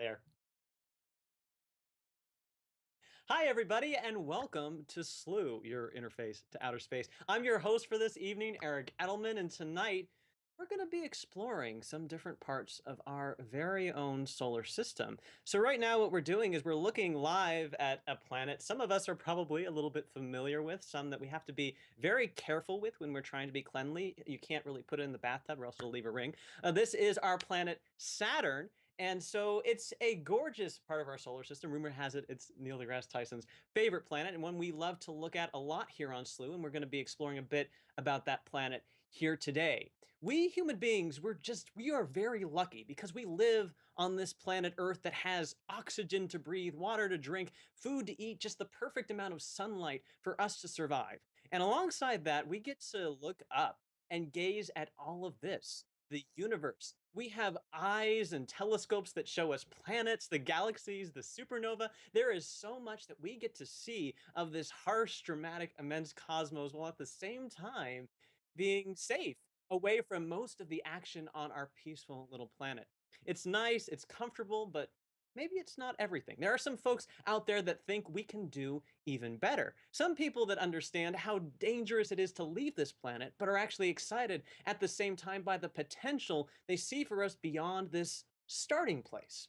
There. Hi, everybody, and welcome to Slooh, your interface to outer space. I'm your host for this evening, Eric Edelman, and tonight we're going to be exploring some different parts of our very own solar system. So right now what we're doing is we're looking live at a planet some of us are probably a little bit familiar with, some that we have to be very careful with when we're trying to be cleanly. You can't really put it in the bathtub or else it'll leave a ring. This is our planet Saturn. And so it's a gorgeous part of our solar system. Rumor has it it's Neil deGrasse Tyson's favorite planet and one we love to look at a lot here on Slooh. And we're going to be exploring a bit about that planet here today. We human beings, we are very lucky because we live on this planet Earth that has oxygen to breathe, water to drink, food to eat, just the perfect amount of sunlight for us to survive. And alongside that, we get to look up and gaze at all of this, the universe. We have eyes and telescopes that show us planets, the galaxies, the supernova. There is so much that we get to see of this harsh, dramatic, immense cosmos, while at the same time being safe away from most of the action on our peaceful little planet. It's nice, it's comfortable, but maybe it's not everything. There are some folks out there that think we can do even better. Some people that understand how dangerous it is to leave this planet, but are actually excited at the same time by the potential they see for us beyond this starting place.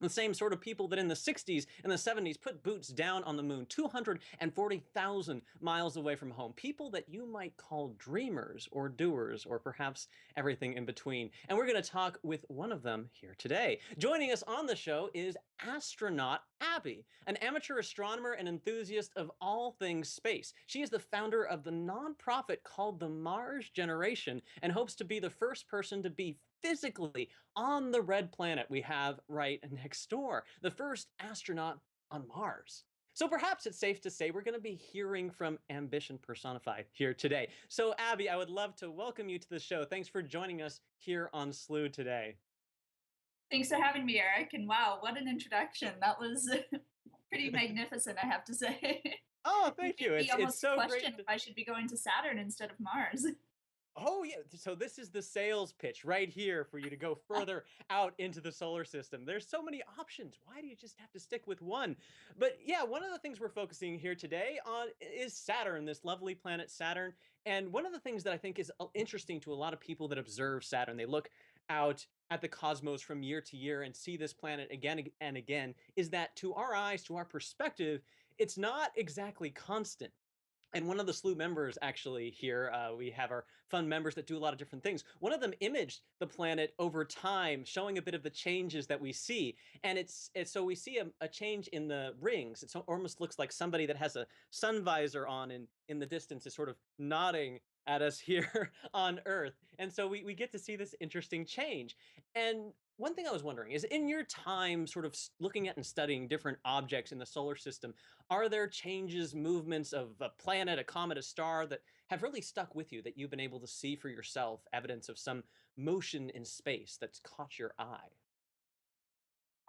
The same sort of people that in the 60s and the 70s put boots down on the moon 240,000 miles away from home. People that you might call dreamers or doers or perhaps everything in between. And we're going to talk with one of them here today. Joining us on the show is Astronaut Abby, an amateur astronomer and enthusiast of all things space. She is the founder of the nonprofit called the Mars Generation and hopes to be the first person to be physically on the red planet we have right next door, the first astronaut on Mars. So perhaps it's safe to say we're going to be hearing from ambition personified here today. So Abby, I would love to welcome you to the show. Thanks for joining us here on Slooh today. Thanks for having me, Eric. And wow, what an introduction. That was pretty magnificent, I have to say. Oh, You thank made you. me It's almost so question great. if I should be going to Saturn instead of Mars. Oh, yeah. So this is the sales pitch right here for you to go further out into the solar system. There's so many options. Why do you just have to stick with one? But yeah, one of the things we're focusing here today on is Saturn, this lovely planet Saturn. And one of the things that I think is interesting to a lot of people that observe Saturn, they look out at the cosmos from year to year and see this planet again and again, is that to our eyes, to our perspective, it's not exactly constant. And one of the Slooh members actually here, we have our fun members that do a lot of different things. One of them imaged the planet over time, showing a bit of the changes that we see. And it's so we see a change in the rings. It almost looks like somebody that has a sun visor on in the distance is sort of nodding at us here on Earth. And so we get to see this interesting change. And one thing I was wondering is in your time sort of looking at and studying different objects in the solar system, are there changes, movements of a planet, a comet, a star that have really stuck with you that you've been able to see for yourself, evidence of some motion in space that's caught your eye?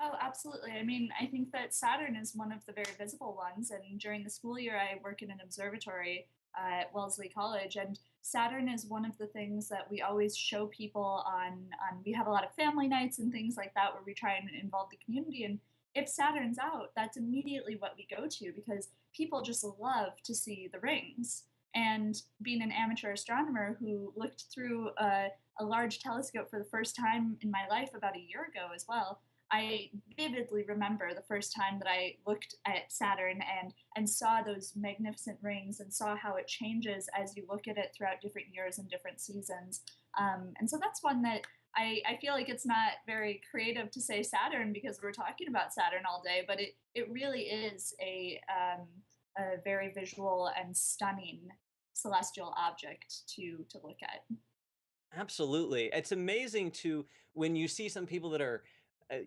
Oh, absolutely. I mean, I think that Saturn is one of the very visible ones. And during the school year, I work in an observatory at Wellesley College. And Saturn is one of the things that we always show people on. We have a lot of family nights and things like that where we try and involve the community. And if Saturn's out, that's immediately what we go to because people just love to see the rings. And being an amateur astronomer who looked through a large telescope for the first time in my life about a year ago as well, I vividly remember the first time that I looked at Saturn and saw those magnificent rings and saw how it changes as you look at it throughout different years and different seasons. And so that's one that I feel like it's not very creative to say Saturn because we're talking about Saturn all day, but it really is a very visual and stunning celestial object to look at. Absolutely. It's amazing to when you see some people that are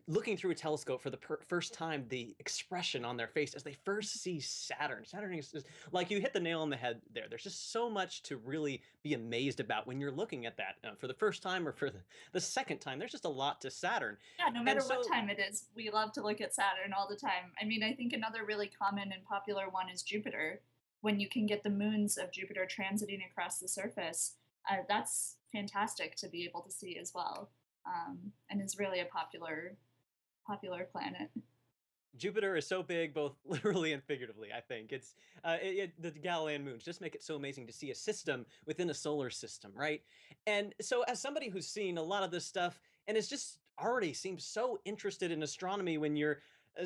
looking through a telescope for the first time, the expression on their face as they first see Saturn. Saturn is like you hit the nail on the head there. There's just so much to really be amazed about when you're looking at that for the first time or for the second time. There's just a lot to Saturn. Yeah, no And matter what so time it is, we love to look at Saturn all the time. I mean, I think another really common and popular one is Jupiter. When you can get the moons of Jupiter transiting across the surface, that's fantastic to be able to see as well, and is really a popular popular planet. Jupiter is so big, both literally and figuratively. I think the Galilean moons just make it so amazing to see a system within a solar system, right? And so, as somebody who's seen a lot of this stuff and is just already seems so interested in astronomy when you're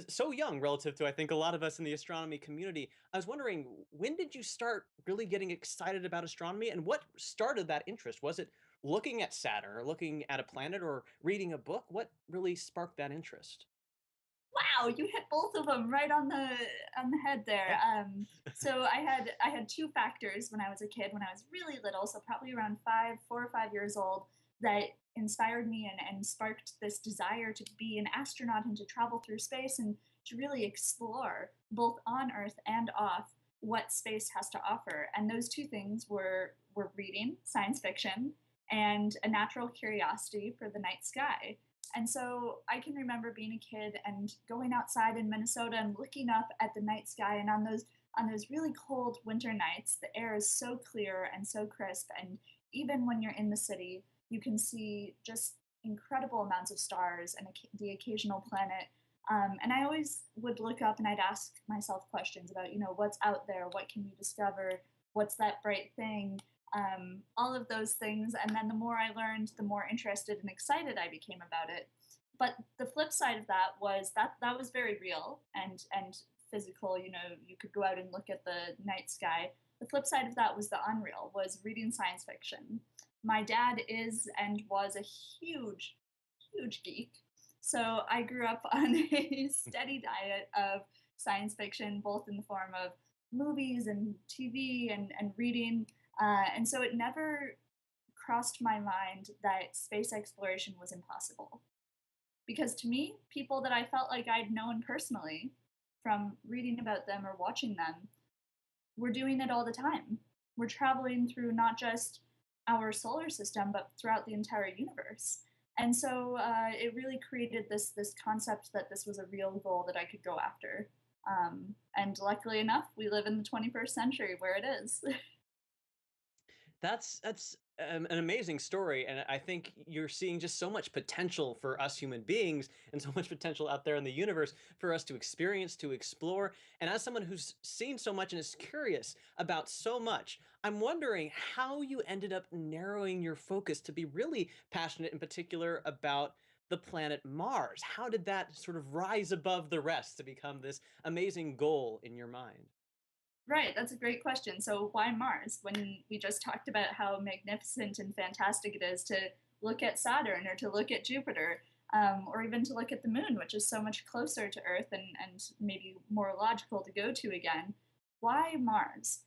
so young relative to I think a lot of us in the astronomy community, I was wondering when did you start really getting excited about astronomy, and what started that interest? Was it looking at Saturn, or looking at a planet, or reading a book? What really sparked that interest? Wow, you hit both of them right on the head there. Oh. So I had two factors when I was a kid, when I was really little, so probably around 4 or 5 years old, that inspired me and sparked this desire to be an astronaut and to travel through space and to really explore both on Earth and off what space has to offer. And those two things were reading science fiction and a natural curiosity for the night sky. And so I can remember being a kid and going outside in Minnesota and looking up at the night sky, and on those really cold winter nights, the air is so clear and so crisp, and even when you're in the city, you can see just incredible amounts of stars and the occasional planet. And I always would look up and I'd ask myself questions about, what's out there, what can you discover, what's that bright thing, all of those things. And then the more I learned, the more interested and excited I became about it. But the flip side of that was that was very real and physical. You could go out and look at the night sky. The flip side of that was the unreal, was reading science fiction. My dad is and was a huge, huge geek. So I grew up on a steady diet of science fiction, both in the form of movies and TV and reading. And so it never crossed my mind that space exploration was impossible. Because to me, people that I felt like I'd known personally from reading about them or watching them were doing it all the time. We're traveling through not just our solar system, but throughout the entire universe. And so it really created this concept that this was a real goal that I could go after. And luckily enough, we live in the 21st century where it is. That's an amazing story, and I think you're seeing just so much potential for us human beings, and so much potential out there in the universe for us to experience, to explore. And as someone who's seen so much and is curious about so much, I'm wondering how you ended up narrowing your focus to be really passionate, in particular, about the planet Mars. How did that sort of rise above the rest to become this amazing goal in your mind? Right, that's a great question. So, why Mars? When we just talked about how magnificent and fantastic it is to look at Saturn or to look at Jupiter, or even to look at the moon, which is so much closer to Earth and maybe more logical to go to again. Why Mars?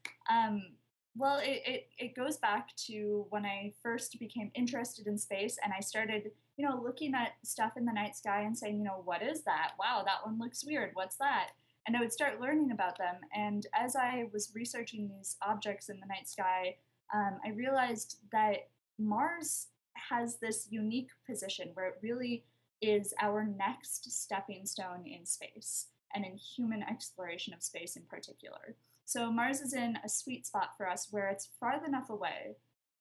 Well, it goes back to when I first became interested in space and I started, looking at stuff in the night sky and saying, what is that? Wow, that one looks weird. What's that? And I would start learning about them. And as I was researching these objects in the night sky, I realized that Mars has this unique position where it really is our next stepping stone in space and in human exploration of space in particular. So Mars is in a sweet spot for us where it's far enough away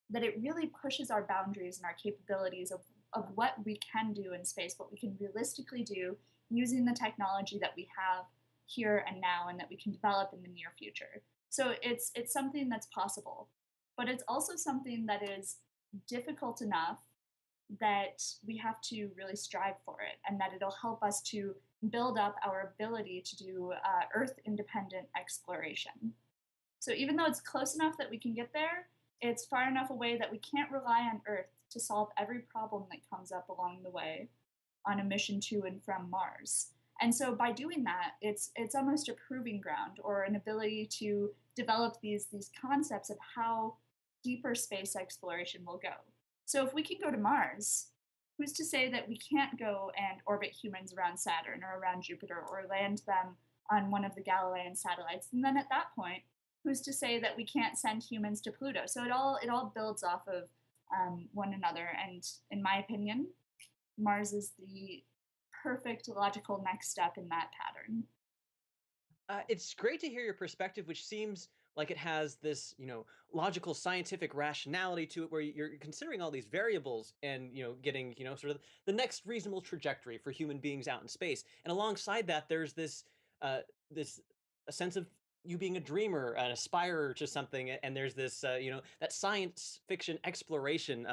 that it really pushes our boundaries and our capabilities of what we can do in space, what we can realistically do using the technology that we have here and now and that we can develop in the near future. So it's something that's possible, but it's also something that is difficult enough that we have to really strive for it and that it'll help us to build up our ability to do Earth independent exploration. So even though it's close enough that we can get there, it's far enough away that we can't rely on Earth to solve every problem that comes up along the way on a mission to and from Mars. And so by doing that, it's almost a proving ground or an ability to develop these concepts of how deeper space exploration will go. So if we can go to Mars, who's to say that we can't go and orbit humans around Saturn or around Jupiter or land them on one of the Galilean satellites? And then at that point, who's to say that we can't send humans to Pluto? So it all builds off of one another. And in my opinion, Mars is the perfect logical next step in that pattern. It's great to hear your perspective, which seems like it has this, logical scientific rationality to it where you're considering all these variables and, getting, sort of the next reasonable trajectory for human beings out in space. And alongside that, there's uh this a sense of you being a dreamer, an aspirer to something, and there's this, that science fiction exploration,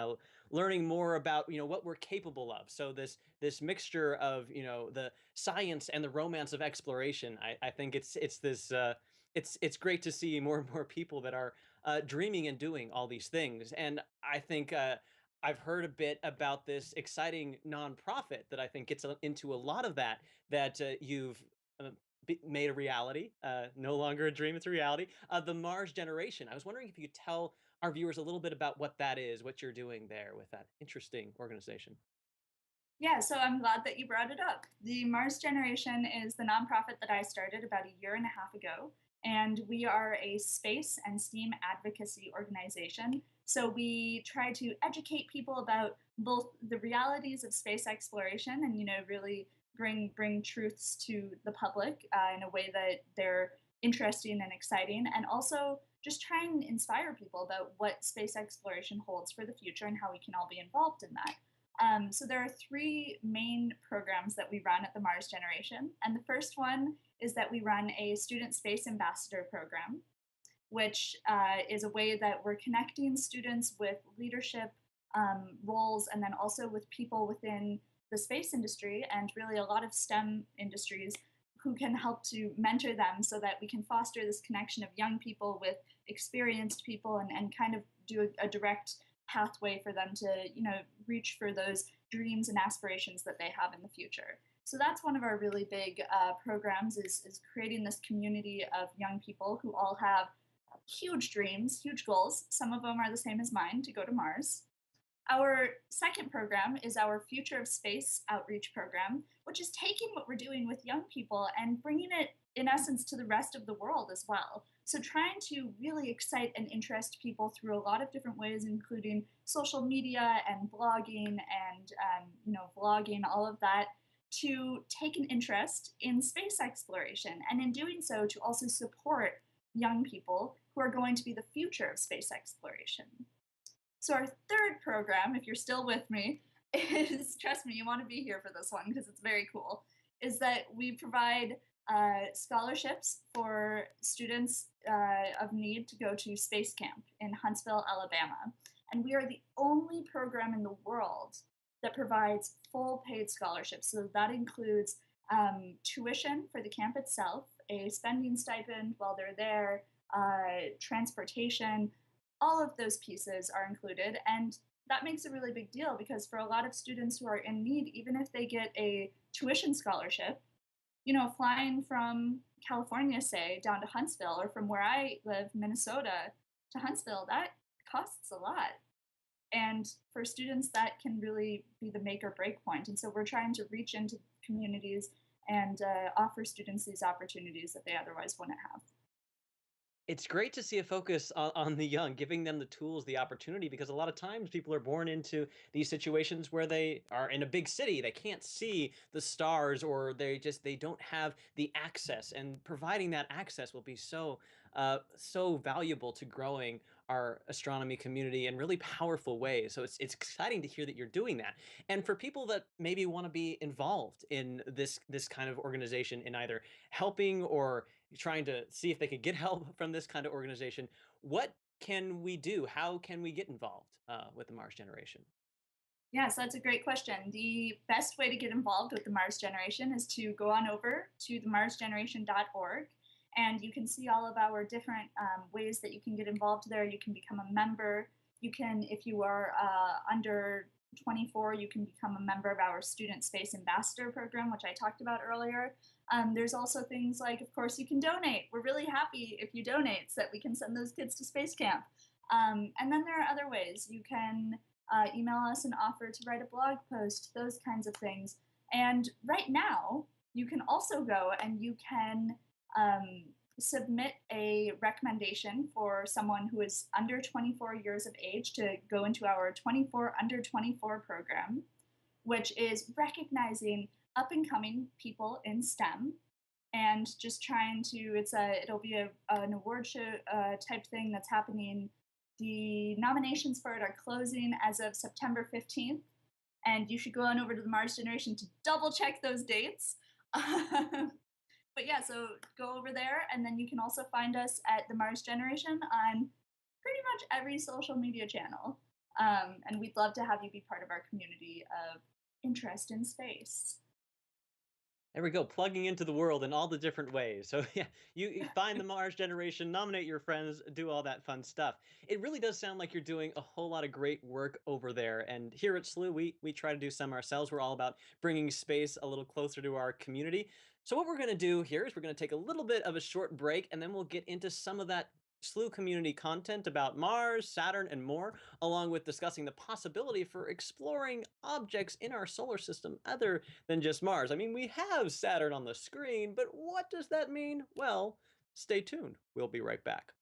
learning more about, what we're capable of. So this mixture of, the science and the romance of exploration. I think it's this. It's great to see more and more people that are dreaming and doing all these things. And I think I've heard a bit about this exciting nonprofit that I think gets into a lot of that you've uh, made a reality. No longer a dream; it's a reality. The Mars Generation. I was wondering if you could tell our viewers a little bit about what that is, what you're doing there with that interesting organization. Yeah, so I'm glad that you brought it up. The Mars Generation is the nonprofit that I started about a year and a half ago, and we are a space and STEAM advocacy organization. So we try to educate people about both the realities of space exploration and, really bring truths to the public in a way that they're interesting and exciting, and also just try and inspire people about what space exploration holds for the future and how we can all be involved in that. So there are three main programs that we run at the Mars Generation. And the first one is that we run a student space ambassador program, which is a way that we're connecting students with leadership roles and then also with people within the space industry and really a lot of STEM industries who can help to mentor them so that we can foster this connection of young people with experienced people and kind of do a direct pathway for them to reach for those dreams and aspirations that they have in the future. So that's one of our really big programs is creating this community of young people who all have huge dreams, huge goals. Some of them are the same as mine, to go to Mars. Our second program is our Future of Space outreach program, which is taking what we're doing with young people and bringing it, in essence, to the rest of the world as well. So, trying to really excite and interest people through a lot of different ways, including social media and blogging and, vlogging, all of that, to take an interest in space exploration. And in doing so, to also support young people who are going to be the future of space exploration. So our third program, if you're still with me, is trust me, you want to be here for this one because it's very cool. Is that we provide scholarships for students of need to go to space camp in Huntsville, Alabama, and we are the only program in the world that provides full paid scholarships. So that includes tuition for the camp itself, a spending stipend while they're there, transportation, all of those pieces are included. And that makes a really big deal because for a lot of students who are in need, even if they get a tuition scholarship, flying from California, say, down to Huntsville, or from where I live, Minnesota, to Huntsville, that costs a lot. And for students, that can really be the make or break point. And so we're trying to reach into communities and offer students these opportunities that they otherwise wouldn't have. It's great to see a focus on the young, giving them the tools, the opportunity, because a lot of times people are born into these situations where they are in a big city, they can't see the stars, or they don't have the access. And providing that access will be so valuable to growing our astronomy community in really powerful ways. So it's exciting to hear that you're doing that. And for people that maybe want to be involved in this kind of organization in either helping or trying to see if they could get help from this kind of organization. What can we do? How can we get involved with the Mars Generation? Yes, that's a great question. The best way to get involved with the Mars Generation is to go on over to themarsgeneration.org and you can see all of our different ways that you can get involved there. You can become a member. You can, if you are under 24, you can become a member of our Student Space Ambassador program, which I talked about earlier. There's also things like, of course, you can donate. We're really happy if you donate so that we can send those kids to space camp. And then there are other ways. You can email us and offer to write a blog post, those kinds of things. And right now, you can also go and you can submit a recommendation for someone who is under 24 years of age to go into our 24 under 24 program, which is recognizing up and coming people in STEM and just trying to it'll be an award show type thing that's happening. The nominations for it are closing as of September 15th, and you should go on over to the Mars Generation to double check those dates. But yeah, so go over there, and then you can also find us at the Mars Generation on pretty much every social media channel. And we'd love to have you be part of our community of interest in space. There we go, plugging into the world in all the different ways. So yeah, you find the Mars generation, nominate your friends, do all that fun stuff. It really does sound like you're doing a whole lot of great work over there. And here at Slooh, we try to do some ourselves. We're all about bringing space a little closer to our community. So what we're going to do here is we're going to take a little bit of a short break, and then we'll get into some of that Slooh community content about Mars, Saturn, and more, along with discussing the possibility for exploring objects in our solar system other than just Mars. I mean, we have Saturn on the screen, but what does that mean? Well, stay tuned. We'll be right back.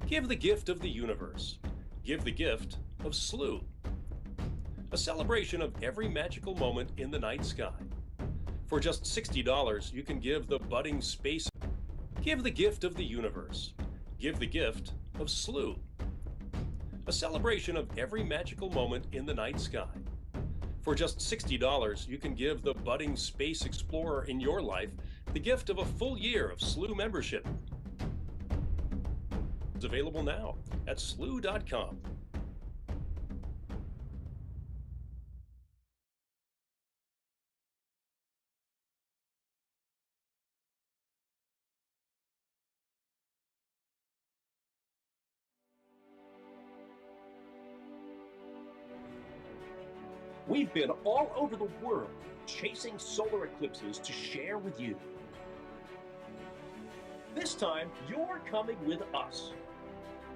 Give the gift of the universe. Give the gift of Slooh. A celebration of every magical moment in the night sky. For just $60, you can give the budding space. Give the gift of the universe. Give the gift of Slooh. A celebration of every magical moment in the night sky. For just $60, you can give the budding space explorer in your life the gift of a full year of Slooh membership. It's available now at slooh.com. We've been all over the world chasing solar eclipses to share with you. This time, you're coming with us.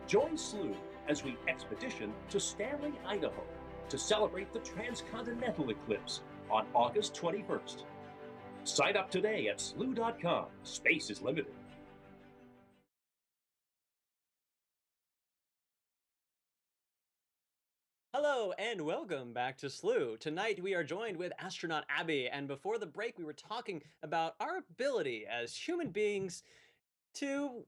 Join Slooh as we expedition to Stanley, Idaho to celebrate the transcontinental eclipse on August 21st. Sign up today at slooh.com. Space is limited. Hello and welcome back to Slooh. Tonight we are joined with Astronaut Abby, and before the break we were talking about our ability as human beings to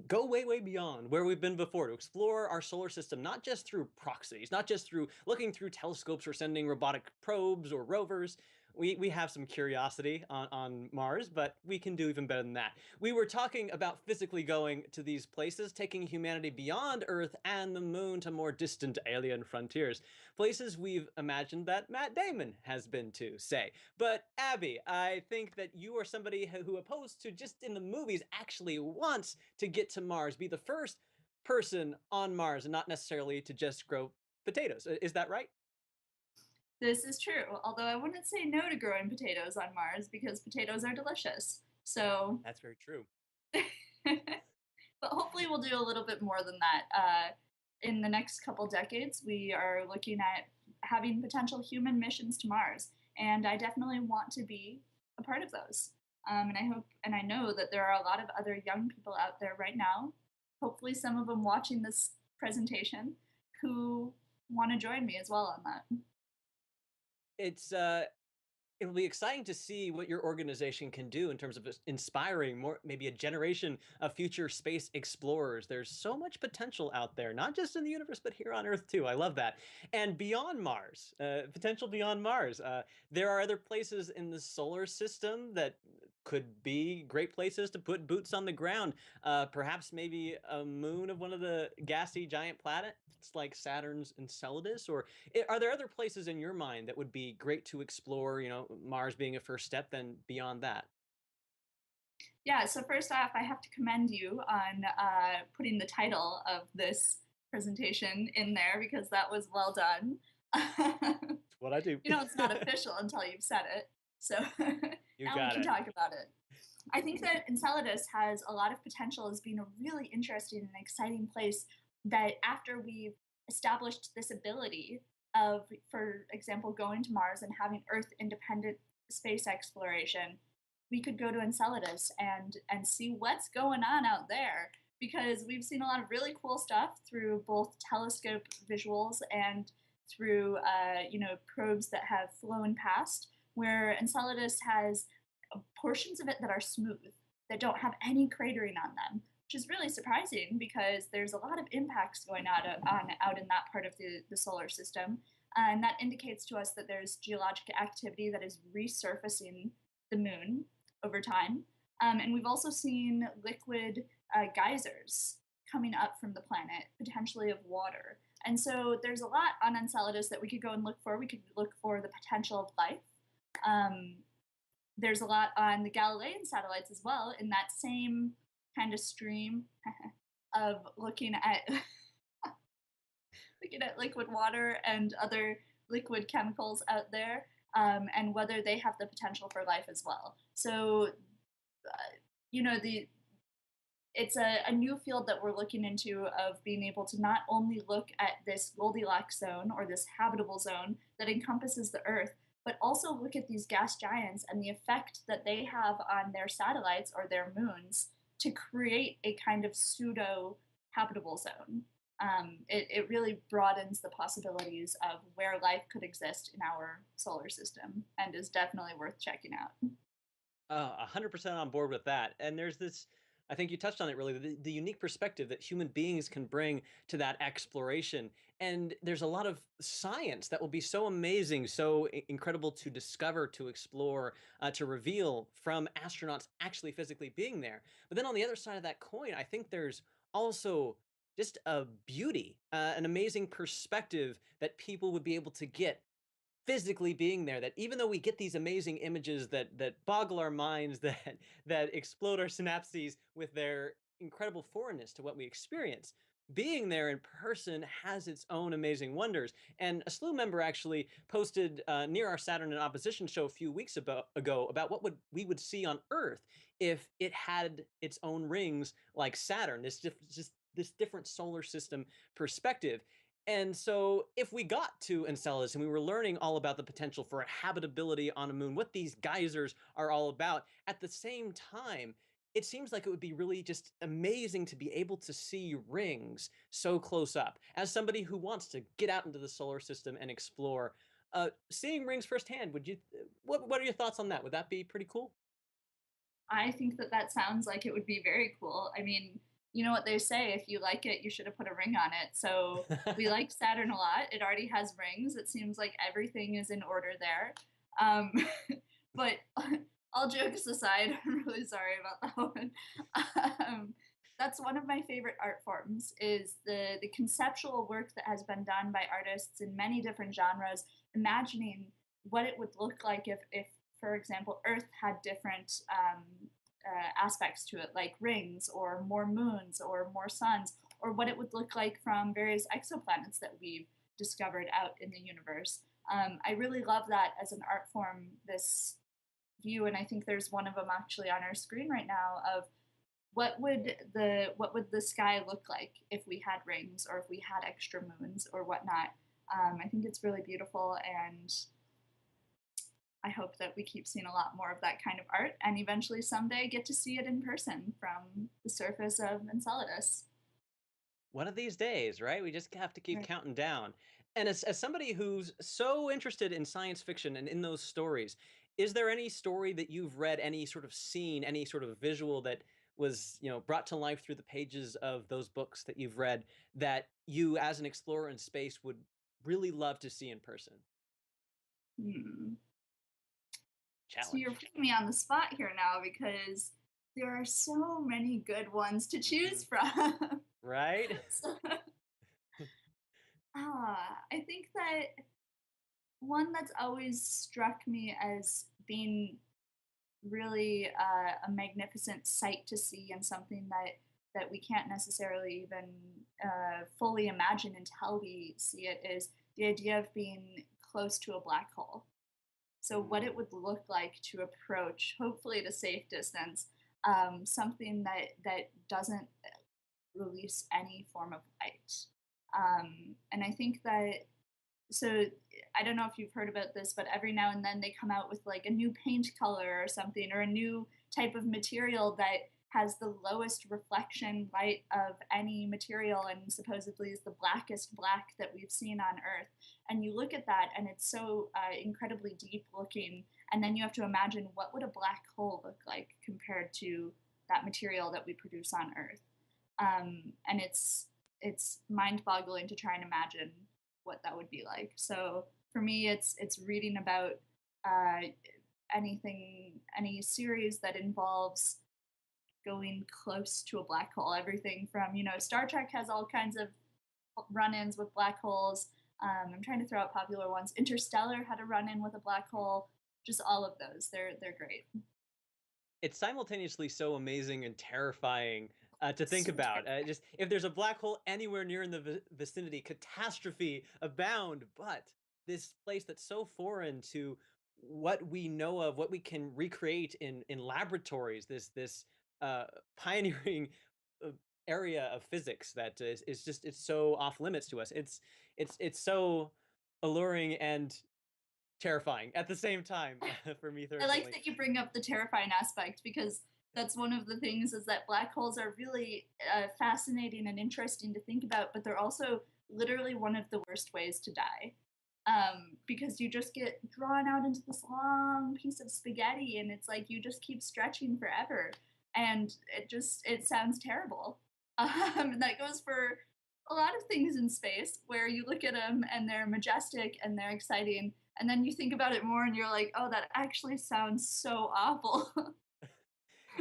go way beyond where we've been before, to explore our solar system, not just through proxies, not just through looking through telescopes or sending robotic probes or rovers. We have some curiosity on Mars, but we can do even better than that. We were talking about physically going to these places, taking humanity beyond Earth and the moon to more distant alien frontiers, places we've imagined that Matt Damon has been to, say. But Abby, I think that you are somebody who, opposed to just in the movies, actually wants to get to Mars, be the first person on Mars, and not necessarily to just grow potatoes. Is that right? This is true, although I wouldn't say no to growing potatoes on Mars because potatoes are delicious. So, That's very true. but hopefully we'll do a little bit more than that. In the next couple decades, we are looking at having potential human missions to Mars, and I definitely want to be a part of those. And I hope and I know that there are a lot of other young people out there right now, hopefully some of them watching this presentation, who want to join me as well on that. It's it'll be exciting to see what your organization can do in terms of inspiring more, maybe a generation of future space explorers. There's so much potential out there, not just in the universe, but here on Earth too. I love that. And beyond Mars, potential beyond Mars. There are other places in the solar system that could be great places to put boots on the ground. Perhaps maybe a moon of one of the gassy giant planets like Saturn's Enceladus, or are there other places in your mind that would be great to explore, Mars being a first step, then beyond that? Yeah, so first off, I have to commend you on putting the title of this presentation in there because that was well done. It's what I do. It's not official until you've said it. So You now we got can it. talk about it. I think that Enceladus has a lot of potential as being a really interesting and exciting place that after we've established this ability of, for example, going to Mars and having Earth independent space exploration, we could go to Enceladus and see what's going on out there because we've seen a lot of really cool stuff through both telescope visuals and through probes that have flown past, where Enceladus has portions of it that are smooth, that don't have any cratering on them, which is really surprising because there's a lot of impacts going on out in that part of the solar system. And that indicates to us that there's geologic activity that is resurfacing the moon over time. And we've also seen liquid geysers coming up from the planet, potentially of water. And so there's a lot on Enceladus that we could go and look for. We could look for the potential of life. Um, there's a lot on the Galilean satellites as well, in that same kind of stream of looking at looking at liquid water and other liquid chemicals out there, and whether they have the potential for life as well. So, the it's a new field that we're looking into of being able to not only look at this Goldilocks zone or this habitable zone that encompasses the Earth, but also look at these gas giants and the effect that they have on their satellites or their moons to create a kind of pseudo habitable zone. It really broadens the possibilities of where life could exist in our solar system and is definitely worth checking out. 100% on board with that. And there's this, I think you touched on it really, the unique perspective that human beings can bring to that exploration. And there's a lot of science that will be so amazing, so incredible to discover, to explore, to reveal from astronauts actually physically being there. But then on the other side of that coin, I think there's also just a beauty, an amazing perspective that people would be able to get physically being there, that even though we get these amazing images that boggle our minds, that explode our synapses with their incredible foreignness to what we experience, being there in person has its own amazing wonders. And a Slooh member actually posted near our Saturn in Opposition show a few weeks ago about what we would see on Earth if it had its own rings like Saturn, just this different solar system perspective. And so if we got to Enceladus and we were learning all about the potential for habitability on a moon, what these geysers are all about, at the same time, it seems like it would be really just amazing to be able to see rings so close up. As somebody who wants to get out into the solar system and explore, seeing rings firsthand, what are your thoughts on that? Would that be pretty cool? I think that that sounds like it would be very cool. I mean, you know what they say, if you like it, you should have put a ring on it. So we like Saturn a lot. It already has rings. It seems like everything is in order there. Um, but all jokes aside, I'm really sorry about that one. Um, that's one of my favorite art forms is the conceptual work that has been done by artists in many different genres, imagining what it would look like if for example, Earth had different aspects to it, like rings or more moons or more suns, or what it would look like from various exoplanets that we've discovered out in the universe. I really love that as an art form, this view, and I think there's one of them actually on our screen right now of what would the sky look like if we had rings or if we had extra moons or whatnot. I think it's really beautiful, and I hope that we keep seeing a lot more of that kind of art and eventually someday get to see it in person from the surface of Enceladus. One of these days, right? We just have to keep Right. counting down. And as somebody who's so interested in science fiction and in those stories, is there any story that you've read, any sort of scene, any sort of visual that was, brought to life through the pages of those books that you've read that you, as an explorer in space, would really love to see in person? Hmm. So you're Challenge. putting me on the spot here now because there are so many good ones to choose Mhm. from. Right? So, I think that one that's always struck me as being really a magnificent sight to see and something that we can't necessarily even fully imagine until we see it is the idea of being close to a black hole. So what it Mm. would look like to approach, hopefully at a safe distance, something that doesn't release any form of light. And I think that so I don't know if you've heard about this, but every now and then they come out with like a new paint color or something, or a new type of material that has the lowest reflection light of any material and supposedly is the blackest black that we've seen on Earth. And you look at that and it's so incredibly deep looking. And then you have to imagine what would a black hole look like compared to that material that we produce on Earth. And it's mind-boggling to try and imagine what that would be like. So for me, it's reading about uh, any series that involves going close to a black hole. Everything from, Star Trek has all kinds of run-ins with black holes. I'm trying to throw out popular ones. Interstellar had a run-in with a black hole. Just all of those. They're great. It's simultaneously so amazing and terrifying to think So about. terrifying. Just if there's a black hole anywhere near in the vicinity, catastrophe abound. But this place that's so foreign to what we know of, what we can recreate in laboratories, this uh, pioneering uh, area of physics that is just it's so off limits to us. It's so alluring and terrifying at the same time for me I like personally. that you bring up the terrifying aspect because that's one of the things is that black holes are really fascinating and interesting to think about, but they're also literally one of the worst ways to die. Because you just get drawn out into this long piece of spaghetti and it's like you just keep stretching forever and it sounds terrible. And that goes for a lot of things in space where you look at them and they're majestic and they're exciting and then you think about it more and you're like, oh, that actually sounds so awful.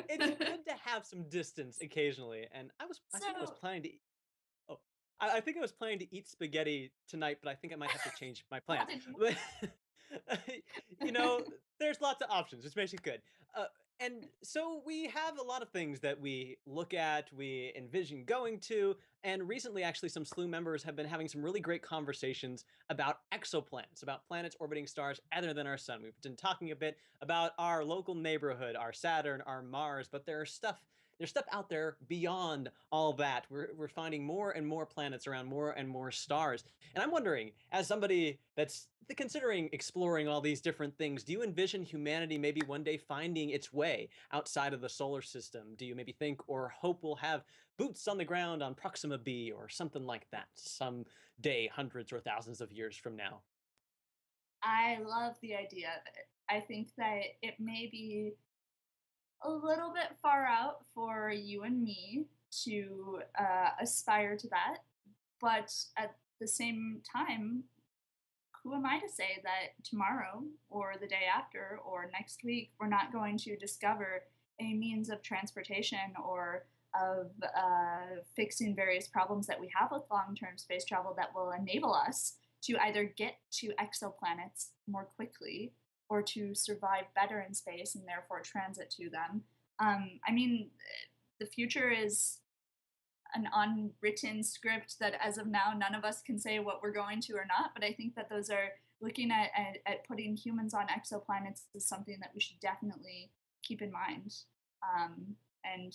It's good to have some distance occasionally, and I think I was So, planning to oh, I think I was planning to eat spaghetti tonight, but I think I might have to change my plans. not anymore. But, you know, there's lots of options, which makes it good. Uh, and so we have a lot of things that we look at, we envision going to, and recently, actually, some Slooh members have been having some really great conversations about exoplanets, about planets orbiting stars other than our sun. We've been talking a bit about our local neighborhood, our Saturn, our Mars, but there's stuff out there beyond all that. We're finding more and more planets around more and more stars. And I'm wondering, as somebody that's considering exploring all these different things, do you envision humanity maybe one day finding its way outside of the solar system? Do you maybe think or hope we'll have boots on the ground on Proxima B or something like that some day, hundreds or thousands of years from now? I love the idea of it. I think that it may be a little bit far out for you and me to aspire to that, but at the same time, who am I to say that tomorrow or the day after or next week we're not going to discover a means of transportation or of fixing various problems that we have with long term space travel that will enable us to either get to exoplanets more quickly or to survive better in space and therefore transit to them? I mean, the future is an unwritten script that as of now none of us can say what we're going to or not, but I think that those are looking at putting humans on exoplanets is something that we should definitely keep in mind, and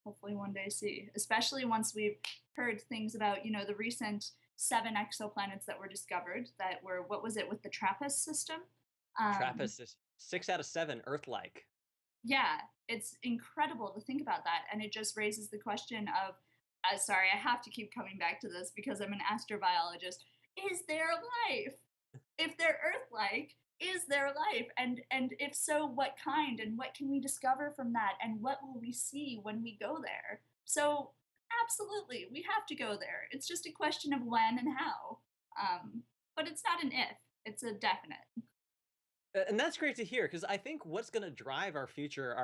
hopefully one day see, especially once we've heard things about the recent 7 exoplanets that were discovered that were, what was it, with the TRAPPIST system. um, Trappist is 6 out of 7 Earth-like. yeah, it's incredible to think about that. And it just raises the question of, sorry, I have to keep coming back to this because I'm an astrobiologist. Is there life? If they're Earth-like, is there life? And if so, what kind? And what can we discover from that? And what will we see when we go there? So absolutely, we have to go there. It's just a question of when and how. But it's not an if; it's a definite. And that's great to hear because I think what's going to drive our future,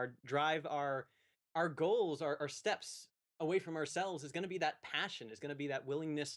our goals, our steps away from ourselves is going to be that passion, is going to be that willingness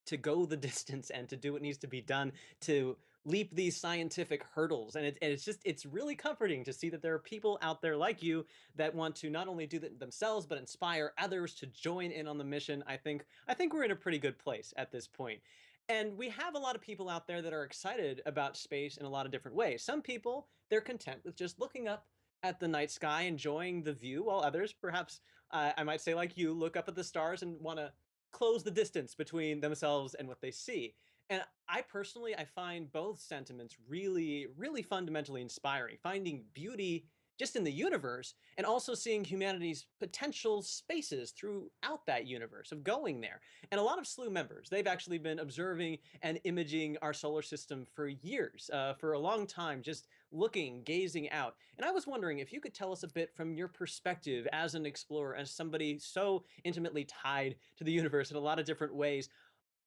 to go the distance and to do what needs to be done to leap these scientific hurdles. And it's just it's really comforting to see that there are people out there like you that want to not only do that themselves but inspire others to join in on the mission. I think we're in a pretty good place at this point. And we have a lot of people out there that are excited about space in a lot of different ways. Some people, they're content with just looking up at the night sky, enjoying the view, while others, perhaps I might say like you, look up at the stars and want to close the distance between themselves and what they see. And I personally, I find both sentiments really, really fundamentally inspiring. Finding beauty just in the universe, and also seeing humanity's potential spaces throughout that universe of going there. And a lot of Slooh members, they've actually been observing and imaging our solar system for years, for a long time, just looking, gazing out. And I was wondering if you could tell us a bit from your perspective as an explorer, as somebody so intimately tied to the universe in a lot of different ways.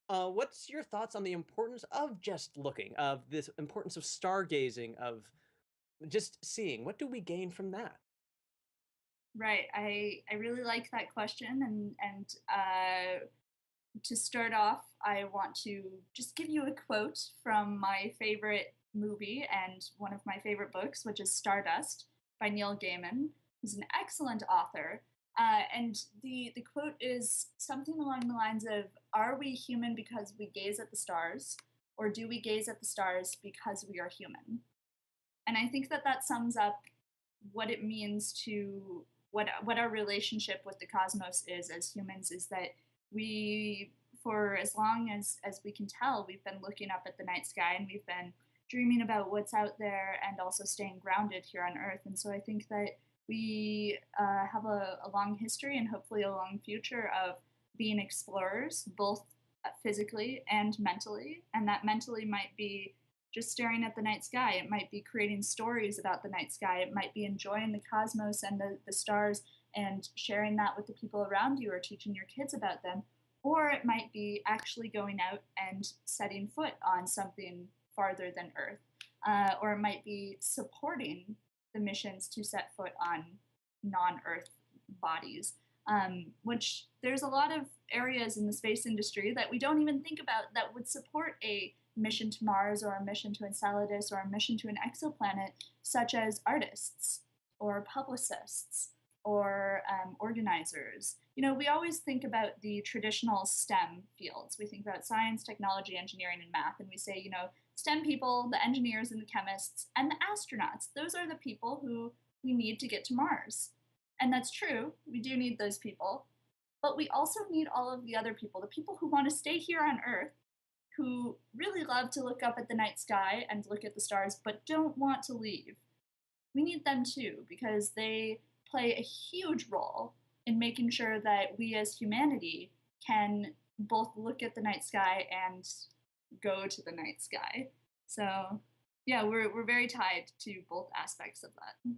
What's your thoughts on the importance of just looking, of this importance of stargazing, of just seeing? What do we gain from that? Right. I really like that question, and to start off, I want to just give you a quote from my favorite movie and one of my favorite books, which is Stardust by Neil Gaiman, who's an excellent author. And the quote is something along the lines of, "Are we human because we gaze at the stars, or do we gaze at the stars because we are human?" And I think that that sums up what it means to what our relationship with the cosmos is as humans, is that we, for as long as we can tell, we've been looking up at the night sky, and we've been dreaming about what's out there and also staying grounded here on earth. And so I think that we have a long history and hopefully a long future of being explorers, both physically and mentally. And that mentally might be just staring at the night sky. It might be creating stories about the night sky. It might be enjoying the cosmos and the stars and sharing that with the people around you or teaching your kids about them. Or it might be actually going out and setting foot on something farther than Earth. Or it might be supporting the missions to set foot on non Earth bodies. Which there's a lot of areas in the space industry that we don't even think about that would support a mission to Mars or a mission to Enceladus or a mission to an exoplanet, such as artists or publicists or organizers. You know, we always think about the traditional STEM fields. We think about science, technology, engineering, and math, and we say, you know, STEM people, the engineers and the chemists, and the astronauts, those are the people who we need to get to Mars. And that's true, we do need those people. But we also need all of the other people, the people who want to stay here on Earth, who really love to look up at the night sky and look at the stars, but don't want to leave. We need them too, because they play a huge role in making sure that we as humanity can both look at the night sky and go to the night sky. So, yeah, we're very tied to both aspects of that.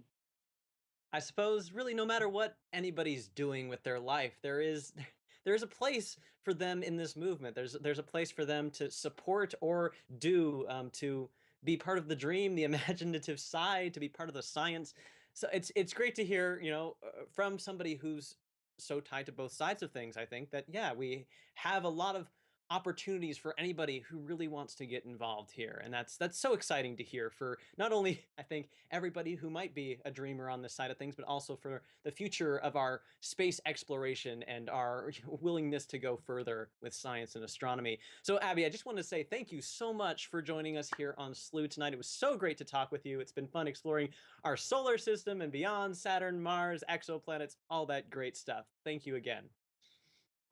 I suppose really no matter what anybody's doing with their life, there's a place for them in this movement. There's a place for them to support or do, to be part of the dream, the imaginative side, to be part of the science. So it's great to hear, from somebody who's so tied to both sides of things. I think that, yeah, we have a lot of opportunities for anybody who really wants to get involved here, and that's so exciting to hear, for not only I think everybody who might be a dreamer on this side of things, but also for the future of our space exploration and our willingness to go further with science and astronomy. So Abby, I just want to say thank you so much for joining us here on Slooh tonight. It was so great to talk with you. It's been fun exploring our solar system and beyond, Saturn, Mars, exoplanets, all that great stuff. Thank you again.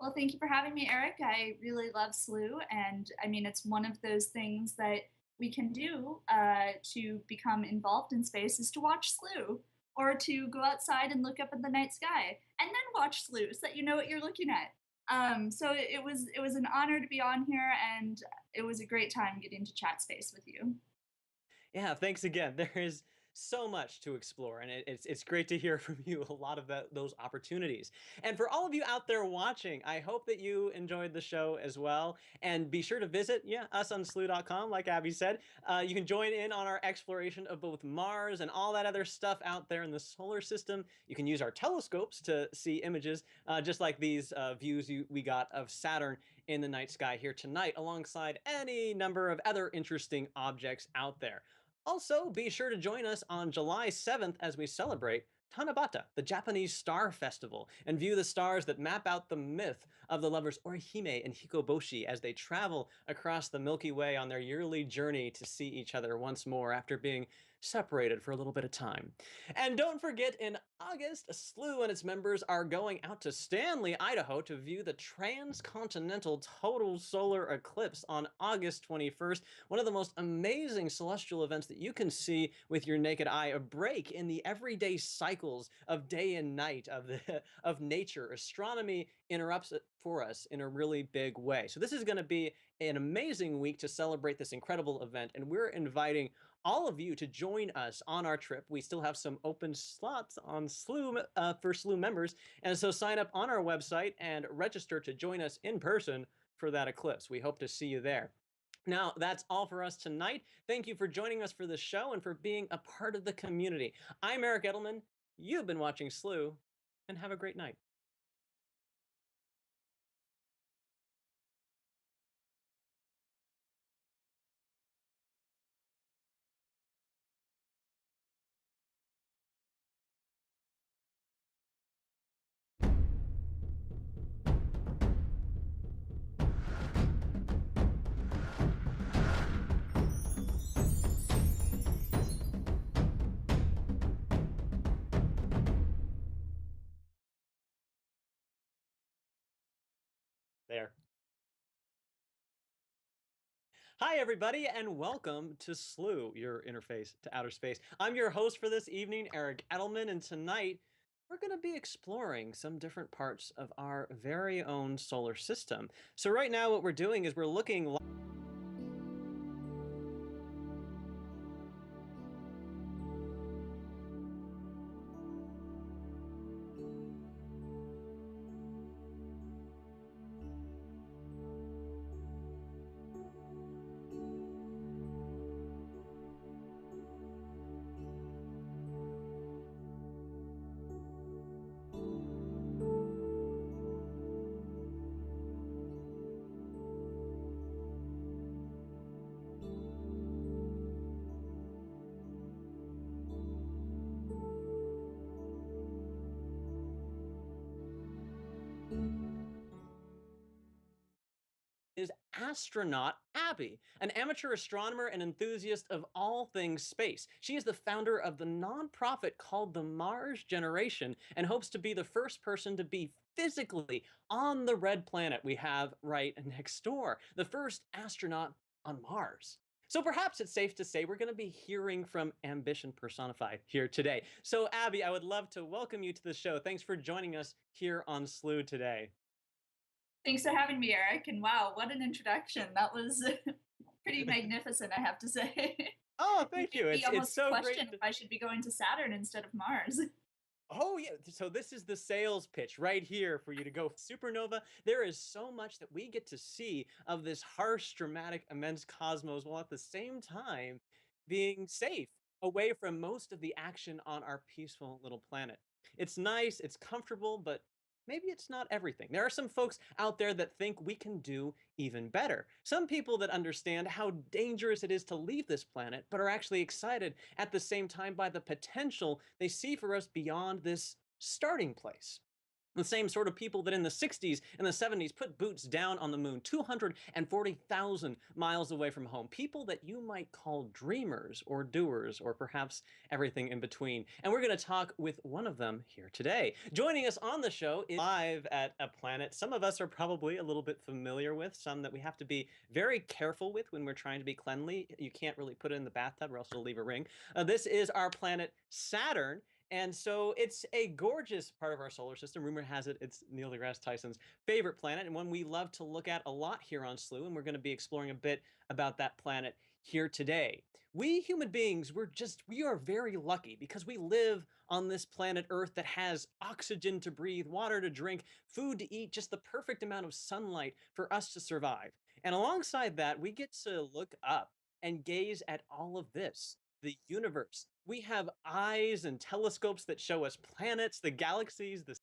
Well, thank you for having me, Eric. I really love Slooh, and I mean, it's one of those things that we can do to become involved in space, is to watch Slooh, or to go outside and look up at the night sky, and then watch Slooh so that you know what you're looking at. So it was an honor to be on here, and it was a great time getting to chat space with you. Yeah, thanks again. There is so much to explore, and it's great to hear from you a lot of those opportunities. And for all of you out there watching, I hope that you enjoyed the show as well. And be sure to visit, yeah, us on slooh.com, like Abby said. You can join in on our exploration of both Mars and all that other stuff out there in the solar system. You can use our telescopes to see images, just like these views we got of Saturn in the night sky here tonight, alongside any number of other interesting objects out there. Also, be sure to join us on July 7th as we celebrate Tanabata, the Japanese Star Festival, and view the stars that map out the myth of the lovers Orihime and Hikoboshi as they travel across the Milky Way on their yearly journey to see each other once more after being separated for a little bit of time. And don't forget, in August, Slooh and its members are going out to Stanley, Idaho to view the transcontinental total solar eclipse on August 21st, one of the most amazing celestial events that you can see with your naked eye, a break in the everyday cycles of day and night of nature. Astronomy interrupts it for us in a really big way. So this is going to be an amazing week to celebrate this incredible event, and we're inviting all of you to join us on our trip. We still have some open slots on Slooh for Slooh members, and so sign up on our website and register to join us in person for that eclipse. We hope to see you there. Now, that's all for us tonight. Thank you for joining us for this show and for being a part of the community. I'm Eric Edelman. You've been watching Slooh, and have a great night. There. Hi, everybody, and welcome to Slooh, your interface to outer space. I'm your host for this evening, Eric Edelman, and tonight we're going to be exploring some different parts of our very own solar system. So right now what we're doing is we're looking is Astronaut Abby, an amateur astronomer and enthusiast of all things space. She is the founder of the nonprofit called the Mars Generation and hopes to be the first person to be physically on the red planet we have right next door, the first astronaut on Mars. So perhaps it's safe to say we're going to be hearing from ambition personified here today. So Abby, I would love to welcome you to the show. Thanks for joining us here on Slooh today. Thanks for having me, Eric. And wow, what an introduction. That was pretty magnificent, I have to say. Oh, You thank made you. me It's almost so question great. if I should be going to Saturn instead of Mars. Oh, yeah. So this is the sales pitch right here for you to go supernova. There is so much that we get to see of this harsh, dramatic, immense cosmos, while at the same time being safe away from most of the action on our peaceful little planet. It's nice, it's comfortable, but maybe it's not everything. There are some folks out there that think we can do even better. Some people that understand how dangerous it is to leave this planet, but are actually excited at the same time by the potential they see for us beyond this starting place. The same sort of people that in the 60s and the 70s put boots down on the moon 240,000 miles away from home. People that you might call dreamers or doers or perhaps everything in between. And we're going to talk with one of them here today. Joining us on the show is live at a planet some of us are probably a little bit familiar with, some that we have to be very careful with when we're trying to be cleanly. You can't really put it in the bathtub or else it'll leave a ring. This is our planet Saturn. And so it's a gorgeous part of our solar system. Rumor has it it's Neil deGrasse Tyson's favorite planet and one we love to look at a lot here on Slooh. And we're going to be exploring a bit about that planet here today. We human beings, we are very lucky because we live on this planet Earth that has oxygen to breathe, water to drink, food to eat, just the perfect amount of sunlight for us to survive. And alongside that, we get to look up and gaze at all of this, the universe. We have eyes and telescopes that show us planets, the galaxies, the